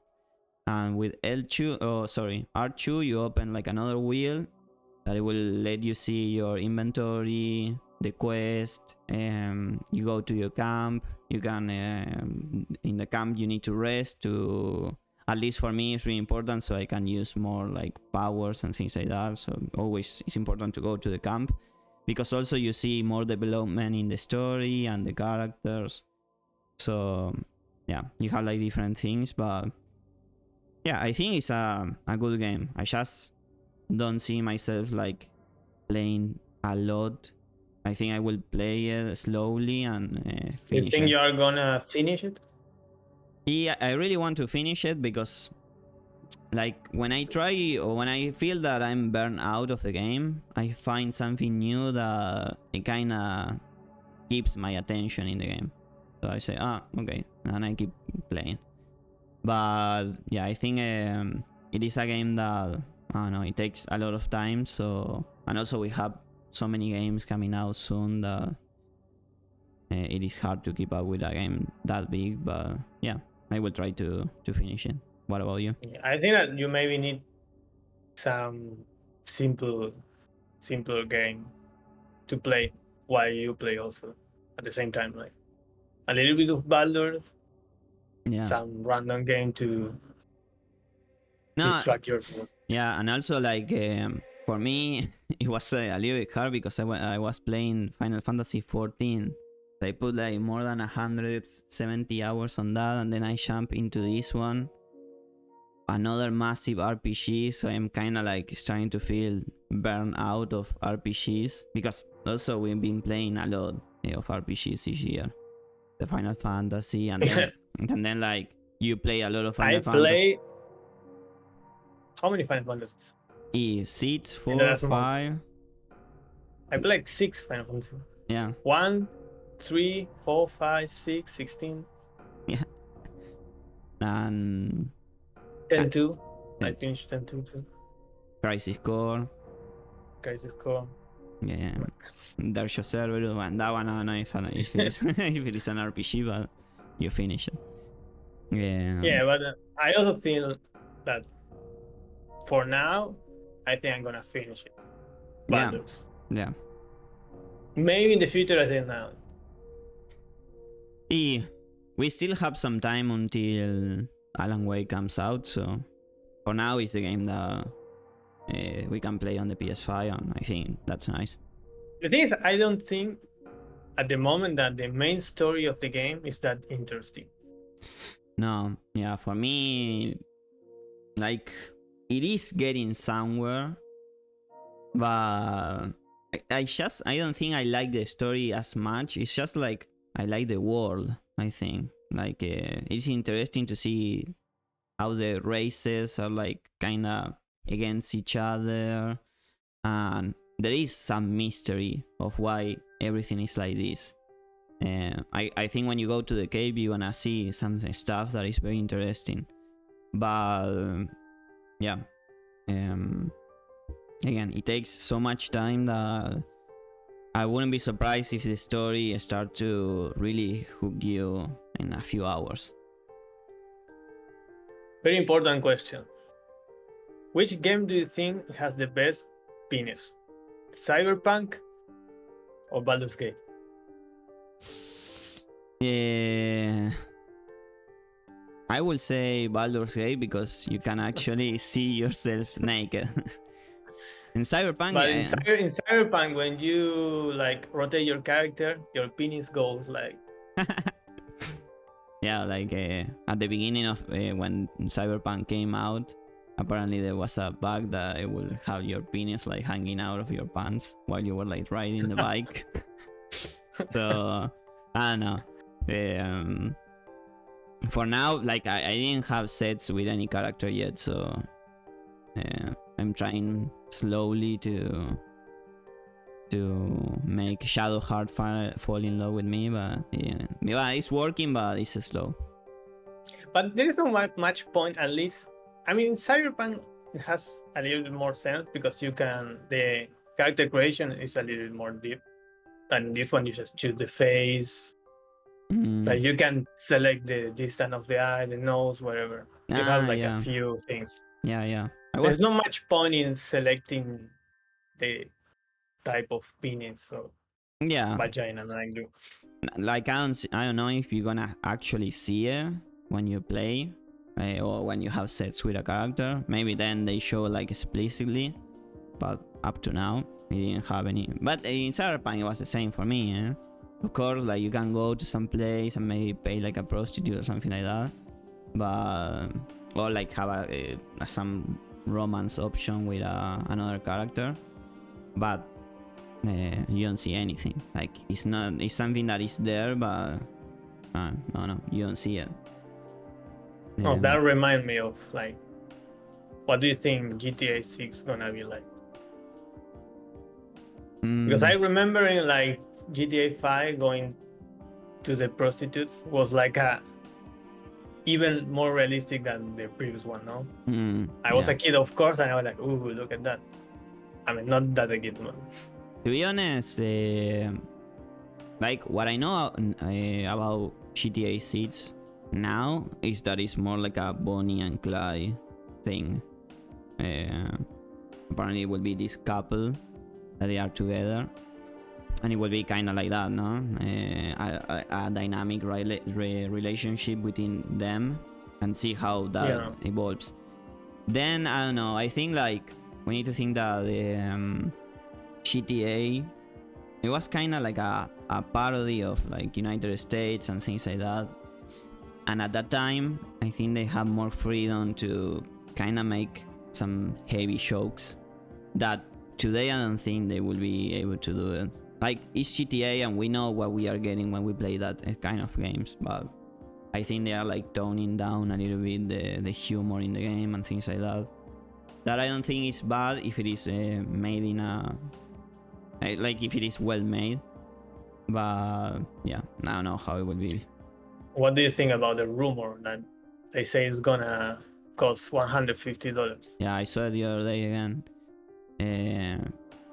and with R2 you open like another wheel that it will let you see your inventory, the quest, you go to your camp. You can in the camp you need to rest to, at least for me it's really important, so I can use more like powers and things like that. So always it's important to go to the camp, because also you see more development in the story and the characters. So yeah, you have like different things, but yeah, I think it's a good game. I just don't see myself like playing a lot. I think I will play it slowly and finish it. You think you are gonna finish it? Yeah, I really want to finish it, because like when I try or when I feel that I'm burned out of the game, I find something new that it kind of keeps my attention in the game. So I say, okay, and I keep playing. But yeah, I think it is a game that, I don't know, it takes a lot of time. So, and also we have so many games coming out soon that it is hard to keep up with a game that big. But yeah, I will try to finish it. What about you? I think that you maybe need some simple game to play while you play also at the same time, like a little bit of Baldur, some random game to distract yourself. Yeah, and also like for me it was a little bit hard because I was playing Final Fantasy 14. So I put like more than 170 hours on that, and then I jump into this one, another massive RPG. So I'm kind of like starting to feel burned out of RPGs, because also we've been playing a lot of RPGs this year, the Final Fantasy, and then and then like you play a lot of Final Fantasy. How many Final Fantasies? 6, 4, 5. I played like 6 Final Fantasy. Yeah. 1, 3, 4, 5, 6, 16. Yeah. And 10-2. I finished 10-2 too. Crisis Core. Yeah. There's your server, and that one I don't know if it is if it is an RPG, but you finish it. Yeah. Yeah, but I also feel that for now I think I'm gonna finish it. Yeah. Baldur's. Yeah. Maybe in the future, I think now. We still have some time until Alan Wake comes out, so for now it's the game that we can play on the PS5, and I think that's nice. The thing is, I don't think at the moment that the main story of the game is that interesting. No, yeah, for me, like, it is getting somewhere, but I don't think I like the story as much. It's just like I like the world. I think like it's interesting to see how the races are like kind of against each other, and there is some mystery of why everything is like this. I think when you go to the cave, you're gonna see some stuff that is very interesting. But yeah, again, it takes so much time that I wouldn't be surprised if the story start to really hook you in a few hours. Very important question. Which game do you think has the best penis? Cyberpunk or Baldur's Gate? I will say Baldur's Gate because you can actually see yourself naked. In Cyberpunk, but in Cyberpunk, when you like rotate your character, your penis goes like. Yeah, like at the beginning of when Cyberpunk came out, apparently there was a bug that it will have your penis like hanging out of your pants while you were like riding the bike. So I don't know. For now, like I didn't have sets with any character yet, so I'm trying slowly to make Shadowheart fall in love with me, but yeah, it's working, but it's slow. But there is not much point, at least. I mean, Cyberpunk it has a little bit more sense because the character creation is a little bit more deep. And this one, you just choose the face. Like you can select the distance of the eye, the nose, whatever. You have like a few things. Yeah. There's not much point in selecting the type of penis or vagina like do. Like I don't know if you're gonna actually see it when you play or when you have sets with a character. Maybe then they show like explicitly, but up to now it didn't have any. But in Cyberpunk it was the same for me. Of course, like you can go to some place and maybe pay like a prostitute or something like that, but or like have some romance option with another character, but you don't see anything. Like it's something that is there, but no, you don't see it. Oh, that reminds me of like, what do you think GTA 6 gonna be like? Because I remember in like GTA 5 going to the prostitutes was like even more realistic than the previous one, no? I was a kid, of course, and I was like, ooh, look at that. I mean, not that a kid, man. To be honest, like what I know about GTA 6 now is that it's more like a Bonnie and Clyde thing. Apparently it will be this couple that they are together, and it will be kind of like that, no? A dynamic relationship between them, and see how that evolves. Then I don't know, I think like we need to think that GTA, it was kind of like a parody of like United States and things like that, and at that time I think they had more freedom to kind of make some heavy jokes that today I don't think they will be able to do it. Like it's GTA and we know what we are getting when we play that kind of games, but I think they are like toning down a little bit the humor in the game and things like that. That I don't think is bad if it is made in a like if it is well made, but yeah, I don't know how it will be. What do you think about the rumor that they say it's gonna cost $150? Yeah, I saw it the other day again.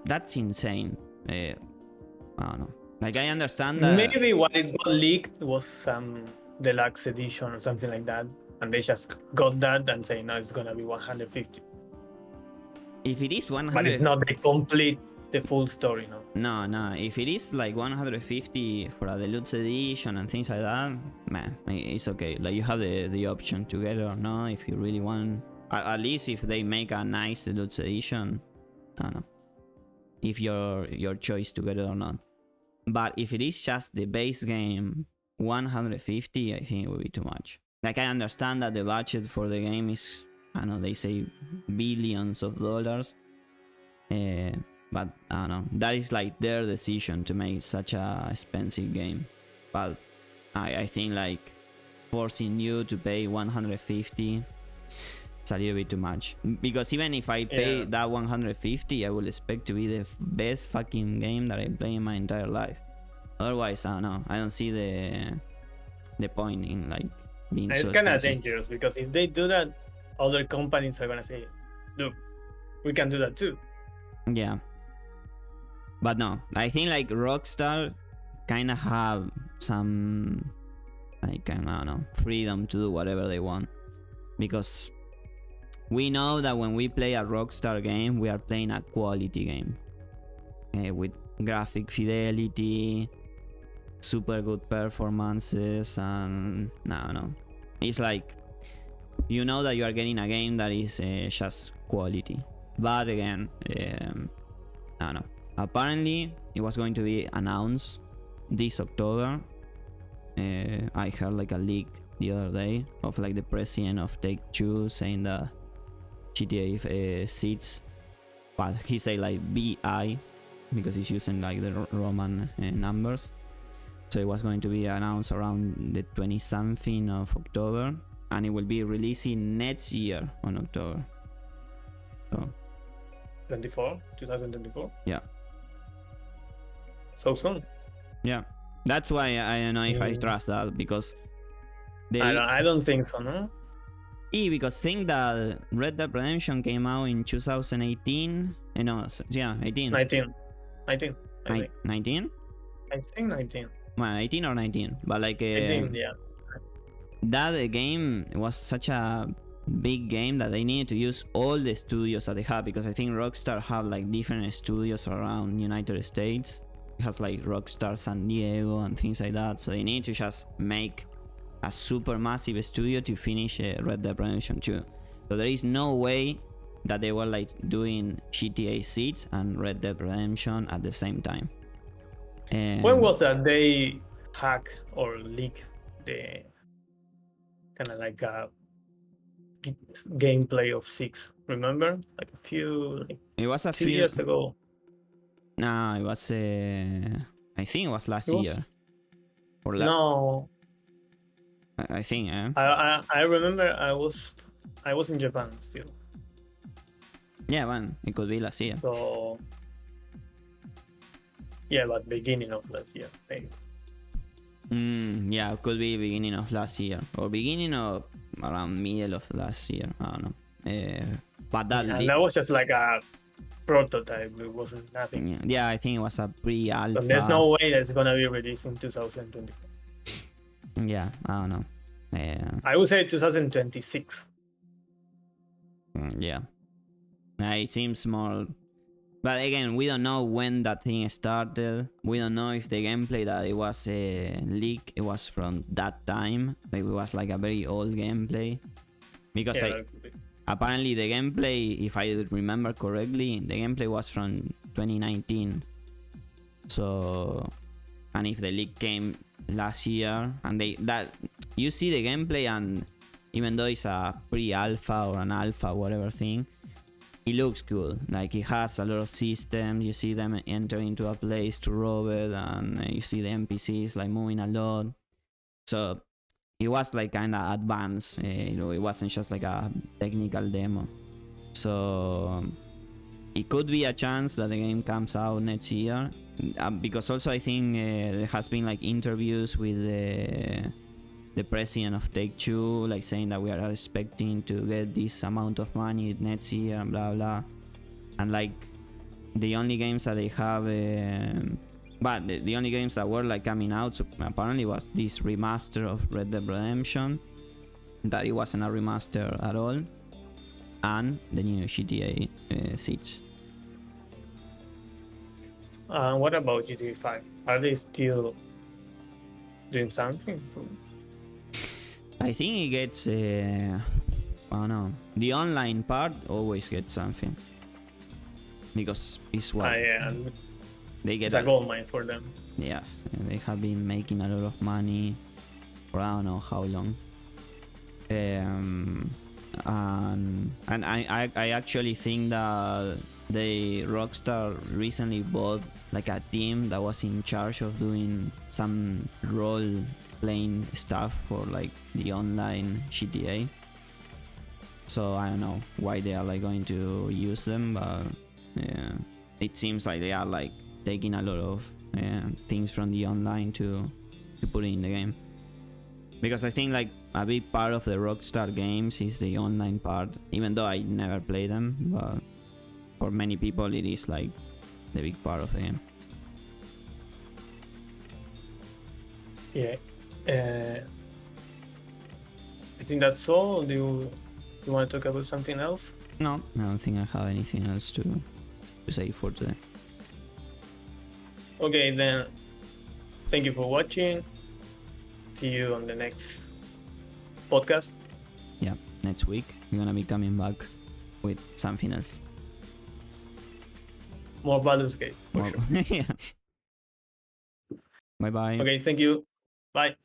That's insane. I don't know. Like I understand that maybe what it got leaked was some deluxe edition or something like that, and they just got that and say no, it's gonna be 150. If it is 100, but it's not the full story, no. No. If it is like 150 for a deluxe edition and things like that, man, it's okay. Like you have the option to get it or not if you really want. At least if they make a nice deluxe edition, I don't know. If your choice to get it or not. But if it is just the base game, 150, I think it would be too much. Like I understand that the budget for the game is, I don't know, they say billions of dollars. But I don't know, that is like their decision to make such a expensive game. But I think like forcing you to pay 150, it's a little bit too much. Because even if I pay that 150, I will expect to be the best fucking game that I play in my entire life. Otherwise, I don't know, I don't see the point in like being and so it's kind of expensive. dangerous because if they do that, other companies are gonna say, look, we can do that too. Yeah. But no, I think like Rockstar kind of have some, like, I don't know, freedom to do whatever they want. Because we know that when we play a Rockstar game, we are playing a quality game. With graphic fidelity, super good performances, and no. It's like, you know that you are getting a game that is just quality. But again, I don't know. Apparently, it was going to be announced this October. I heard like a leak the other day of like the president of Take-Two saying that GTA 6, but he said like BI because he's using like the Roman numbers. So it was going to be announced around the 20-something of October, and it will be releasing next year on October. So 2024. Yeah. So soon. Yeah, that's why I don't know if I trust that, because I don't think so, no? Because think that Red Dead Redemption came out in 2018. No, yeah, 18. 19. I think. 19? I think 19. Well, 18 or 19, but like 18, yeah. That game was such a big game that they needed to use all the studios that they have, because I think Rockstar have like different studios around United States. It has like Rockstar San Diego and things like that, so they need to just make a super massive studio to finish Red Dead Redemption 2. So there is no way that they were like doing GTA 6 and Red Dead Redemption at the same time. When was that they hack or leak the kind of like a gameplay of 6? Remember, like a few, like it was a 2 few years ago. No, it was I think it was last year. Or no, I think. I remember I was in Japan still. Yeah, man, it could be last year. So yeah, but beginning of last year, maybe. Yeah, it could be beginning of last year or beginning of around middle of last year. I don't know. But that was just like a prototype. It wasn't nothing. Yeah, I think it was a pre-alpha. So there's no way that's gonna be released in 2020. Yeah, I don't know. I would say 2026. Yeah. It seems more. But again, we don't know when that thing started. We don't know if the gameplay that it was leaked, it was from that time. Maybe it was like a very old gameplay. Because apparently the gameplay, if I remember correctly, the gameplay was from 2019. So, and if the leak came last year, and you see the gameplay, and even though it's a pre-alpha or an alpha, whatever thing, it looks good. Like it has a lot of systems. You see them enter into a place to rob it, and you see the NPCs like moving a lot. So it was like kind of advanced. It wasn't just like a technical demo. So it could be a chance that the game comes out next year. Because also I think there has been like interviews with the president of Take-Two, like saying that we are expecting to get this amount of money next year and blah blah. And like the only games that they have, but the only games that were like coming out apparently was this remaster of Red Dead Redemption. That it wasn't a remaster at all. and the new GTA 6. What about GTA 5? Are they still doing something? I think it gets, I don't know, the online part always gets something. Because it's what Yeah, they get. it's a gold mine for them. Yeah, they have been making a lot of money for I don't know how long. And I actually think that the Rockstar recently bought like a team that was in charge of doing some role playing stuff for like the online GTA. So I don't know why they are like going to use them, but yeah, it seems like they are like taking a lot of things from the online to put it in the game. Because I think like a big part of the Rockstar games is the online part, even though I never play them, but for many people it is like the big part of the game. Yeah. I think that's all. Do you want to talk about something else? No, I don't think I have anything else to say for today. Okay, then thank you for watching. See you on the next podcast. Yeah, next week we're gonna be coming back with something else. More Baldur's Gate, for sure. Yeah. Bye bye. Okay, thank you. Bye.